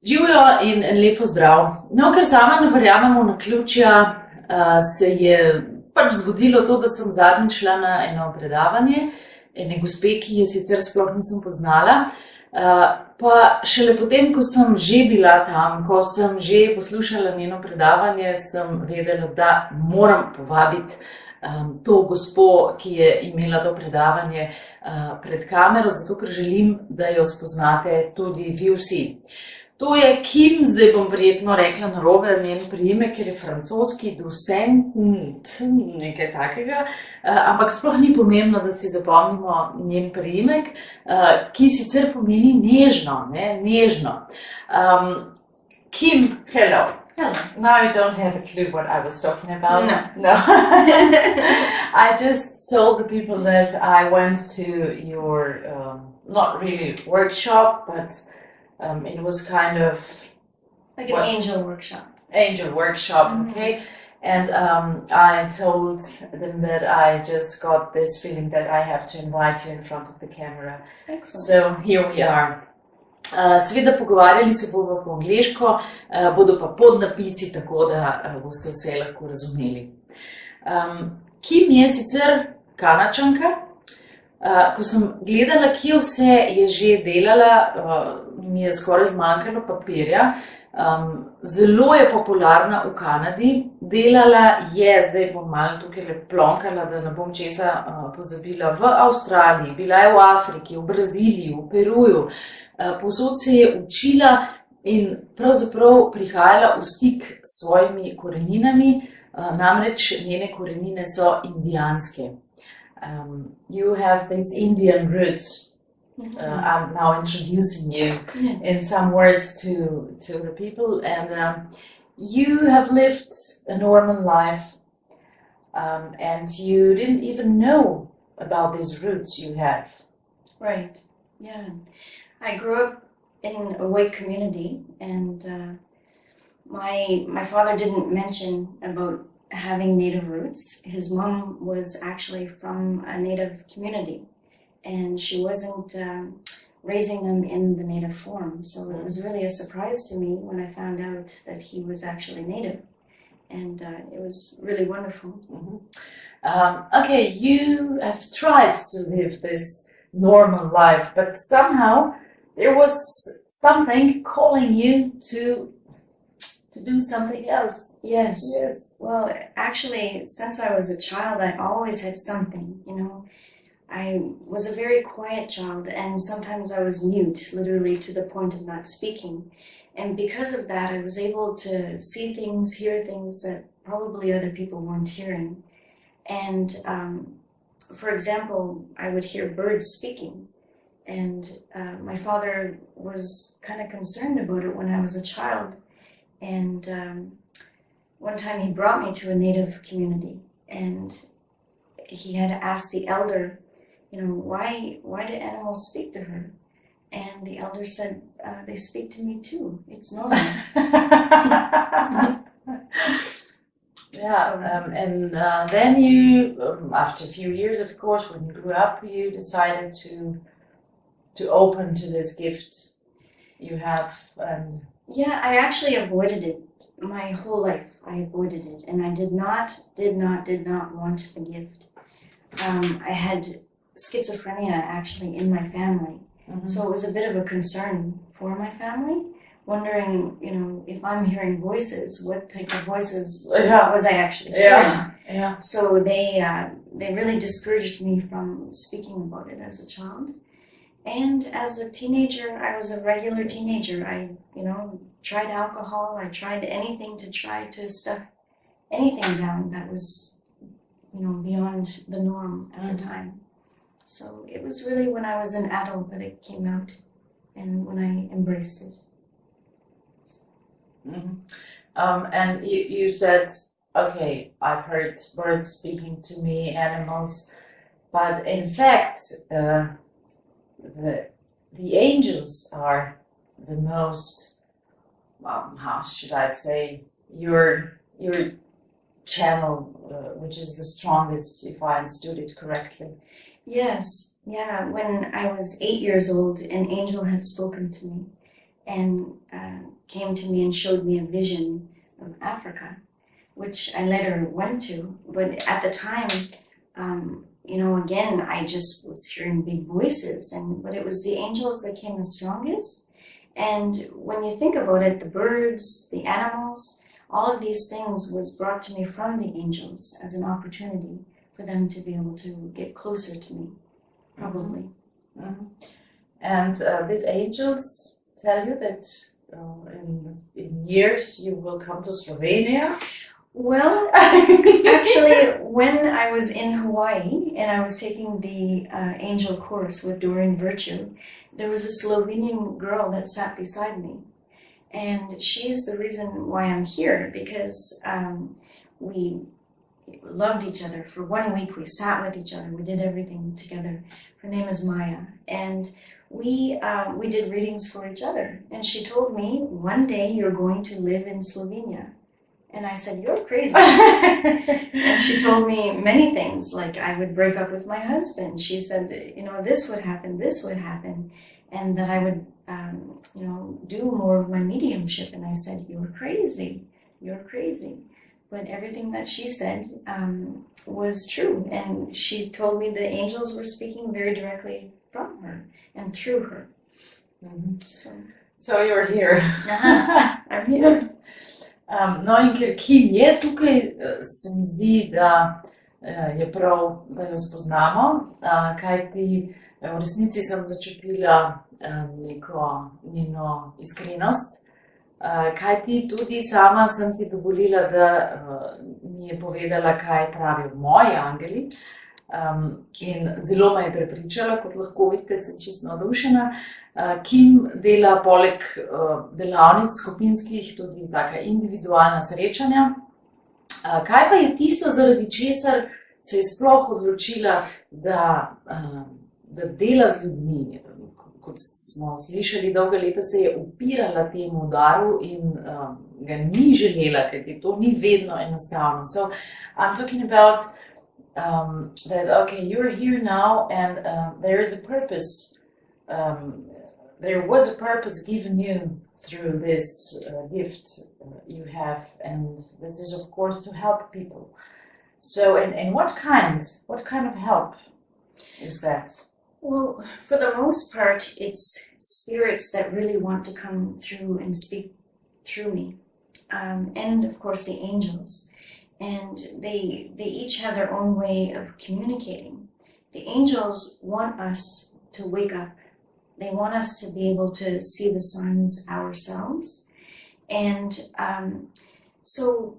Živijo in lepo zdrav. No, ker sama ne verjamem v naključja, se je pač zgodilo to, da sem zadnjič šla na eno predavanje ene gospe, ki je sicer sploh nisem poznala. Pa šele potem, ko sem že bila tam, ko sem že poslušala njeno predavanje, sem vedela, da moram povabiti to gospo, ki je imela to predavanje pred kamero, zato ker želim, da jo spoznate tudi vi vsi. To je Kim, zdaj bom verjetno rekla narobe njen priimek, ker je francoski, Doucette, nekaj takega, ampak sploh ni pomembno, da si zapomnimo njen priimek, ki sicer pomeni nežno, nežno. Kim, hello. Hello. Now you don't have a clue what I was talking about. No. I just told the people that I went to your, not really workshop, but it was kind of like an angel workshop. Angel workshop, okay. And I told them that I just got this feeling that I have to invite you in front of the camera. Excellent. So here we are. Seveda pogovarjali se bomo po angleško, bodo pa podnapisi, tako da boste vse lahko razumeli. Kim je sicer Kanadčanka. Ko sem gledala, kje vse je že delala, mi je skoraj zmanjkalo papirja. Zelo je popularna v Kanadi, delala je, zdaj bom malo tukaj plonkala, da ne bom česa pozabila, v Avstraliji, bila je v Afriki, v Braziliji, v Peruju, povsod se je učila in pravzaprav prihajala v stik s svojimi koreninami, namreč njene korenine so indijanske. You have these Indian roots. I'm now introducing you in some words to the people, and you have lived a normal life, and you didn't even know about these roots you have. Right. Yeah. I grew up in a white community, and my father didn't mention about having native roots. His mom was actually from a native community, and she wasn't raising them in the native form. So it was really a surprise to me when I found out that he was actually native, and it was really wonderful. Okay, you have tried to live this normal life, but somehow there was something calling you to do something else. Yes. Yes. Well, actually, since I was a child, I always had something, you know. I was a very quiet child, and sometimes I was mute, literally to the point of not speaking. And because of that, I was able to see things, hear things that probably other people weren't hearing. And for example, I would hear birds speaking. And my father was kind of concerned about it when I was a child. And one time he brought me to a native community, and he had asked the elder, you know, why do animals speak to her? And the elder said, they speak to me too. It's normal. Yeah, and then you, after a few years, of course, when you grew up, you decided to open to this gift you have. Yeah, I actually avoided it my whole life. I avoided it, and I did not want the gift. I had schizophrenia actually in my family, so it was a bit of a concern for my family, wondering, you know, if I'm hearing voices, what type of voices was I actually hearing? Yeah. So they really discouraged me from speaking about it as a child. And as a teenager, I was a regular teenager. I, you know, tried alcohol. I tried anything to try to stuff anything down that was, you know, beyond the norm at the time. So it was really when I was an adult that it came out, and when I embraced it. And you said, okay, I've heard birds speaking to me, animals, but in fact, the angels are the most, how should I say, your channel, which is the strongest, if I understood it correctly. Yes, yeah. When I was 8 years old, an angel had spoken to me, and came to me and showed me a vision of Africa, which I later went to. But at the time, again, I just was hearing big voices, but it was the angels that came the strongest. And when you think about it, the birds, the animals, all of these things was brought to me from the angels as an opportunity for them to be able to get closer to me, probably. Mm-hmm. And did angels tell you that in years you will come to Slovenia? Well, actually, when I was in Hawaii and I was taking the angel course with Doreen Virtue, there was a Slovenian girl that sat beside me. And she's the reason why I'm here, because we loved each other. For 1 week, we sat with each other. We did everything together. Her name is Maya. And we did readings for each other. And she told me, one day you're going to live in Slovenia. And I said, you're crazy. And she told me many things, like I would break up with my husband. She said, this would happen, and that I would, do more of my mediumship. And I said, you're crazy. But everything that she said was true. And she told me the angels were speaking very directly from her and through her. Mm-hmm. So you're here. I'm here. No, in ker Kim je tukaj, se mi zdi, da je prav, da jo spoznamo, kajti v resnici sem začutila neko njeno iskrenost, kajti tudi sama sem si dovolila, da mi je povedala, kaj pravijo moji angeli, in zelo me je prepričala, kot lahko vidite, sem čisto navdušena. Kim dela poleg delavnic skupinskih tudi taka individualna srečanja. Kaj pa je tisto, zaradi česar se je sploh odločila, da dela z ljudmi? Kot smo slišali, dolga leta se je upirala temu daru in ga ni želela, kajti to ni vedno enostavno. So I'm talking about that, okay, you're here now and there is a purpose. There was a purpose given you through this gift you have, and this is of course to help people. So, and what kind of help is that? Well, for the most part, it's spirits that really want to come through and speak through me, and of course the angels. And they each have their own way of communicating. The angels want us to wake up. They want us to be able to see the signs ourselves. And so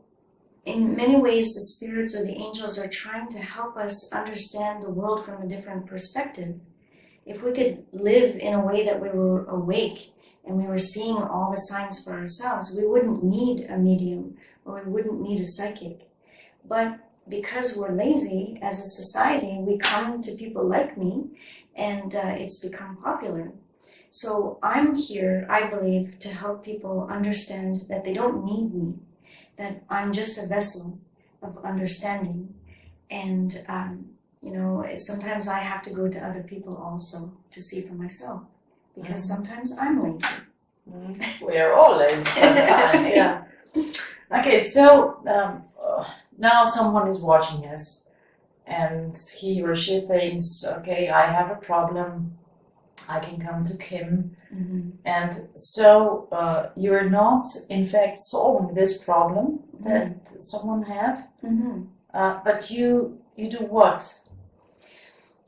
in many ways, the spirits or the angels are trying to help us understand the world from a different perspective. If we could live in a way that we were awake and we were seeing all the signs for ourselves, we wouldn't need a medium or we wouldn't need a psychic. But because we're lazy as a society, we come to people like me, and it's become popular. So I'm here, I believe, to help people understand that they don't need me, that I'm just a vessel of understanding. And, sometimes I have to go to other people also to see for myself, because sometimes I'm lazy. We are all lazy sometimes, yeah. Okay, so now someone is watching us and he or she thinks, okay, I have a problem, I can come to Kim. Mm-hmm. And so you're not, in fact, solving this problem that someone have, but you do what?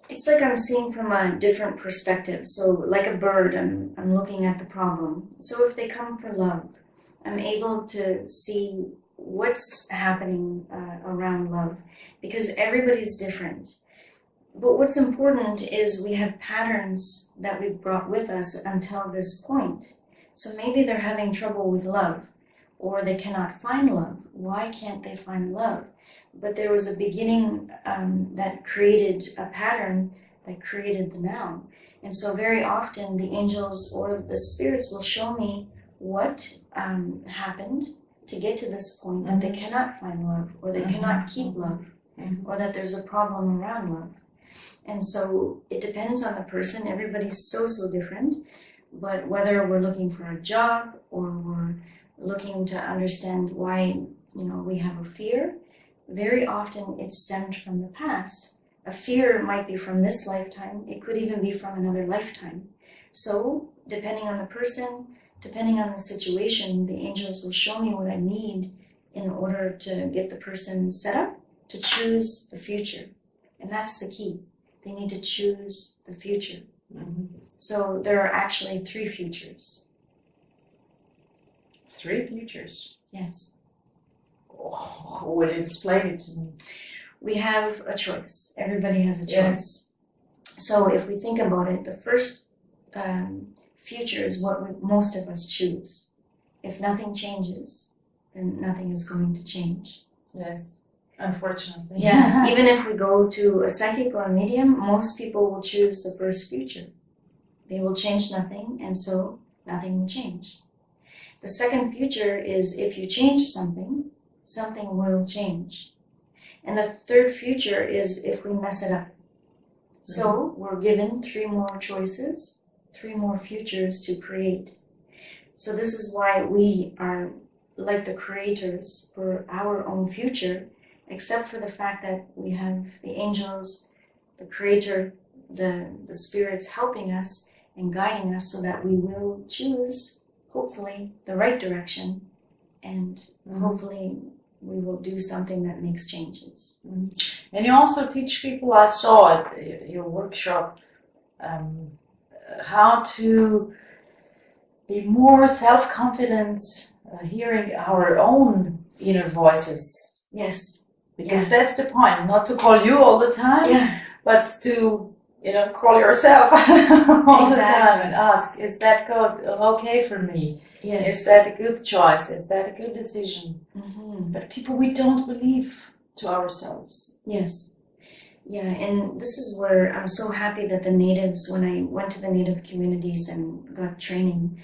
It's like I'm seeing from a different perspective. So like a bird, I'm looking at the problem. So if they come for love, I'm able to see what's happening around love, because everybody's different. But what's important is we have patterns that we've brought with us until this point. So maybe they're having trouble with love, or they cannot find love. Why can't they find love? But there was a beginning that created a pattern that created the now. And so very often the angels or the spirits will show me what happened to get to this point, that they cannot find love, or they cannot keep love, or that there's a problem around love. And so it depends on the person. Everybody's so different. But whether we're looking for a job or we're looking to understand why, we have a fear, very often it stemmed from the past. A fear might be from this lifetime. It could even be from another lifetime. So, depending on the person, depending on the situation, the angels will show me what I need in order to get the person set up to choose the future. And that's the key. They need to choose the future. Mm-hmm. So there are actually 3 futures. 3 futures? Yes. Oh, would you explain it to me? We have a choice. Everybody has a choice. Yes. So if we think about it, the first future is what most of us choose. If nothing changes, then nothing is going to change. Yes, unfortunately. Yeah, even if we go to a psychic or a medium, most people will choose the first future. They will change nothing, and so nothing will change. The second future is if you change something, something will change. And the third future is if we mess it up. So we're given 3 more choices, 3 more futures to create. So this is why we are like the creators for our own future, except for the fact that we have the angels, the creator, the spirits helping us and guiding us so that we will choose, hopefully, the right direction, and hopefully we will do something that makes changes. Mm-hmm. And you also teach people, I saw at your workshop, how to be more self-confident, hearing our own inner voices. Yes. Because that's the point, not to call you all the time, but to call yourself all the time and ask, is that okay for me? Yes. Is that a good choice? Is that a good decision? Mm-hmm. But people, we don't believe to ourselves. Yes. Yeah, and this is where I'm so happy that the natives, when I went to the native communities and got training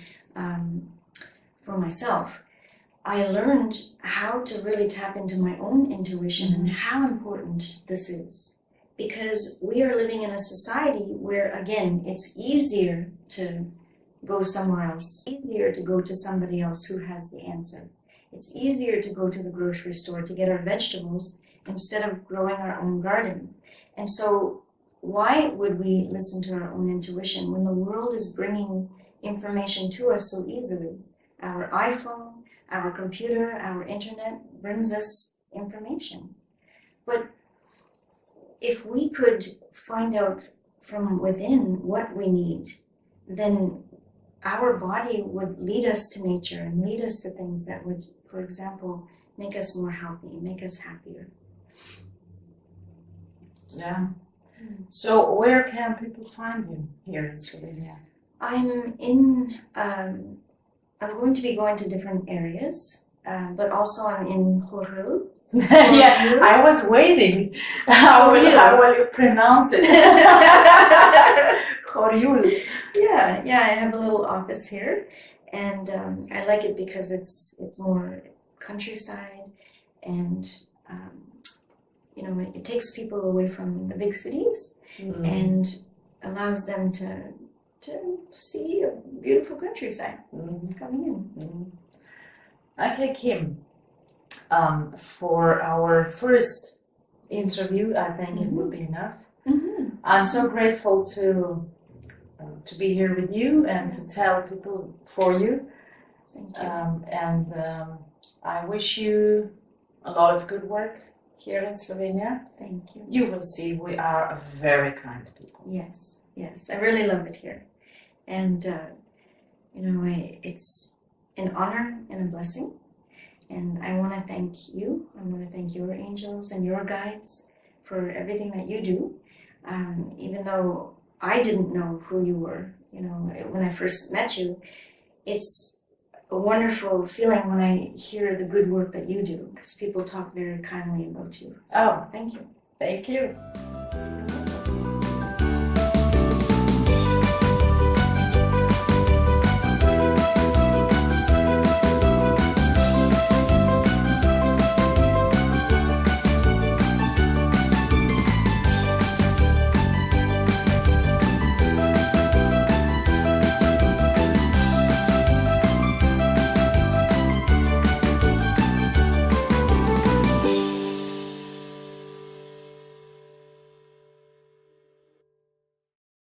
for myself, I learned how to really tap into my own intuition and how important this is. Because we are living in a society where, again, it's easier to go somewhere else, easier to go to somebody else who has the answer. It's easier to go to the grocery store to get our vegetables instead of growing our own garden. And so why would we listen to our own intuition when the world is bringing information to us so easily? Our iPhone, our computer, our internet brings us information. But if we could find out from within what we need, then our body would lead us to nature and lead us to things that would, for example, make us more healthy, make us happier. Yeah. So where can people find you here in Slovenia? I'm going to be going to different areas, but also I'm in Horul. Yeah, I was waiting. How will you pronounce it? Horul. Yeah, I have a little office here, and I like it because it's more countryside, and it takes people away from the big cities and allows them to see a beautiful countryside coming in. Okay, Kim. For our first interview, I think it will be enough. I'm so grateful to be here with you and to tell people for you. Thank you. I wish you a lot of good work here in Slovenia. Thank you. You will see we are a very kind people. Yes, I really love it here. And, it's an honor and a blessing. And I want to thank you. I want to thank your angels and your guides for everything that you do. Even though I didn't know who you were, when I first met you, it's a wonderful feeling when I hear the good work that you do, because people talk very kindly about you. So, thank you. Thank you.